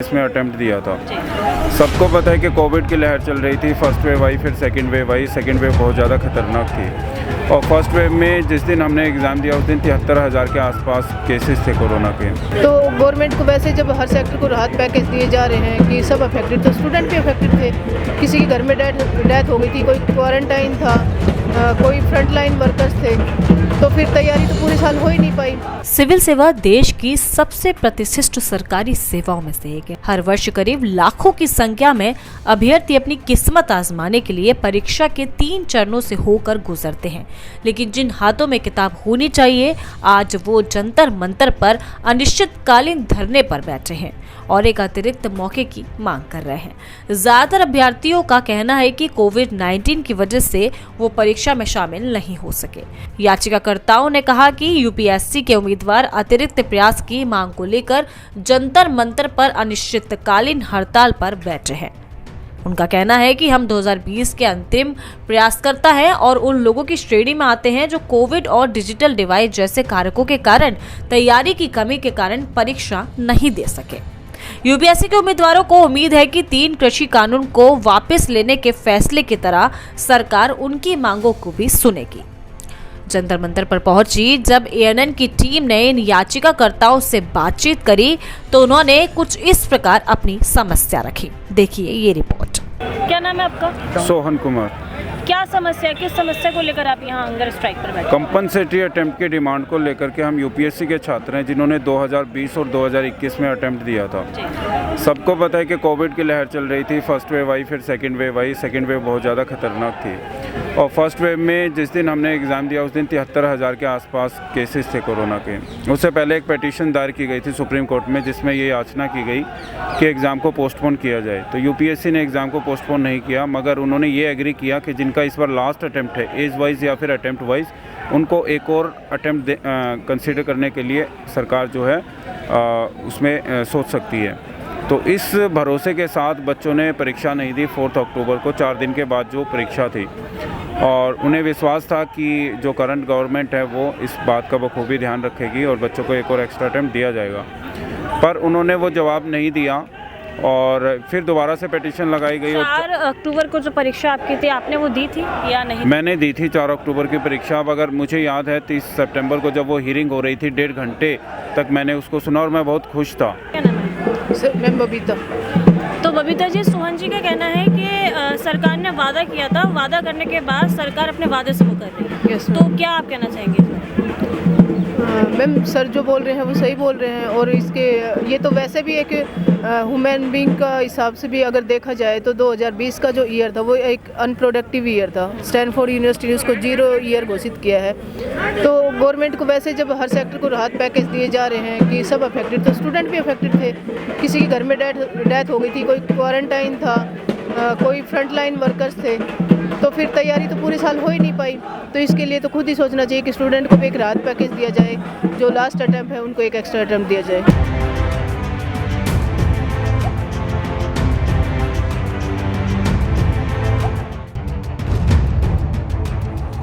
इसमें अटेम्प्ट दिया था। सबको पता है कि कोविड की लहर चल रही थी, फर्स्ट वेव आई, फिर सेकंड वेव आई। सेकंड वेव बहुत ज़्यादा खतरनाक थी और फर्स्ट वेव में जिस दिन हमने एग्ज़ाम दिया उस दिन 73,000 के आसपास केसेस थे कोरोना के। तो गवर्नमेंट को वैसे जब हर सेक्टर को राहत पैकेज दिए जा रहे हैं कि सब अफेक्टेड, तो स्टूडेंट भी अफेक्टेड थे। किसी के घर में डेथ हो गई थी, कोई क्वारंटाइन था, कोई फ्रंट लाइन वर्कर्स थे, तो फिर तैयारी तो पूरे साल हो ही नहीं पाई। सिविल सेवा देश की सबसे प्रतिष्ठित सरकारी सेवाओं में से एक है। हर वर्ष करीब लाखों की संख्या में अभ्यर्थी अपनी किस्मत आजमाने के लिए परीक्षा के 3 चरणों से होकर गुजरते हैं, लेकिन जिन हाथों में किताब होनी चाहिए आज वो जंतर मंतर पर अनिश्चितकालीन धरने पर बैठे हैं और एक अतिरिक्त मौके की मांग कर रहे हैं। ज्यादातर अभ्यर्थियों का कहना है कि कोविड-19 की वजह से वो परीक्षा में शामिल नहीं हो सके। याचिकाकर्ताओं ने कहा कि यूपीएससी के उम्मीदवार अतिरिक्त प्रयास की मांग को लेकर जंतर मंतर पर अनिश्चितकालीन हड़ताल पर बैठे हैं। उनका कहना है कि हम 2020 के अंतिम प्रयासकर्ता हैं और उन लोगों की श्रेणी में आते हैं जो कोविड और डिजिटल डिवाइस जैसे कारकों के कारण तैयारी की कमी के कारण परीक्षा नहीं दे सके। यूपीएससी के उम्मीदवारों को उम्मीद है कि 3 कृषि कानून को वापस लेने के फैसले की तरह सरकार उनकी मांगों को भी सुनेगी। जंतर मंतर पर पहुंची जब एएनएन की टीम ने इन याचिकाकर्ताओं से बातचीत करी तो उन्होंने कुछ इस प्रकार अपनी समस्या रखी। देखिए ये रिपोर्ट। क्या नाम है आपका? सोहन कुमार। क्या समस्या है, किस समस्या को लेकर आप यहाँ हंगर स्ट्राइक पर बैठे? कंपनसेटरी अटेम्प्ट की डिमांड को लेकर के हम यूपीएससी के छात्र हैं जिन्होंने 2020 और 2021 में अटेम्प्ट दिया था। सबको पता है कि कोविड की लहर चल रही थी, फर्स्ट वेव आई, फिर सेकंड वेव आई। सेकंड वेव बहुत ज़्यादा खतरनाक थी और फर्स्ट वेव में जिस दिन हमने एग्ज़ाम दिया उस दिन 73,000 के आसपास केसेस थे कोरोना के। उससे पहले एक पिटीशन दायर की गई थी सुप्रीम कोर्ट में जिसमें ये याचना की गई कि एग्ज़ाम को पोस्टपोन किया जाए। तो यूपीएससी ने एग्ज़ाम को पोस्टपोन नहीं किया, मगर उन्होंने ये एग्री किया कि जिनका इस बार लास्ट अटेम्प्ट है एज वाइज या फिर अटेम्प्ट वाइज, उनको एक और अटेम्प्ट कंसीडर करने के लिए सरकार जो है उसमें सोच सकती है। तो इस भरोसे के साथ बच्चों ने परीक्षा नहीं दी 4 अक्टूबर को, 4 दिन के बाद जो परीक्षा थी, और उन्हें विश्वास था कि जो करंट गवर्नमेंट है वो इस बात का बखूबी ध्यान रखेगी और बच्चों को एक और एक्स्ट्रा अटेम्प्ट दिया जाएगा। पर उन्होंने वो जवाब नहीं दिया और फिर दोबारा से पिटीशन लगाई गई। 4 अक्टूबर को जो परीक्षा आपकी थी आपने वो दी थी या नहीं? मैंने दी थी 4 अक्टूबर की परीक्षा। अब अगर मुझे याद है 30 सितंबर को जब वो हियरिंग हो रही थी 1.5 घंटे तक मैंने उसको सुना और मैं बहुत खुश था। क्या नाम है? मैम बबीता। तो बबीता जी, सोहन जी का कहना है कि सरकार ने वादा किया था, वादा करने के बाद सरकार अपने वादे से मुकर रही है। यस तो क्या आप कहना चाहेंगे? मैम सर जो बोल रहे हैं वो सही बोल रहे हैं और इसके ये तो वैसे भी एक ह्यूमन बीइंग का हिसाब से भी अगर देखा जाए तो 2020 का जो ईयर था वो एक अनप्रोडक्टिव ईयर था। स्टैनफोर्ड यूनिवर्सिटी ने उसको 0 ईयर घोषित किया है। तो गवर्नमेंट को वैसे जब हर सेक्टर को राहत पैकेज दिए जा रहे हैं कि सब अफेक्टेड, तो स्टूडेंट भी अफेक्टेड थे। किसी के घर में डेथ हो गई थी, कोई क्वारंटाइन था, कोई फ्रंट लाइन वर्कर्स थे, तो फिर तैयारी तो पूरे साल हो ही नहीं पाई। तो इसके लिए तो खुद ही सोचना चाहिए कि स्टूडेंट को भी एक राहत पैकेज दिया जाए, जो लास्ट अटेम्प्ट है उनको एक एक्स्ट्रा अटेम्प्ट दिया जाए।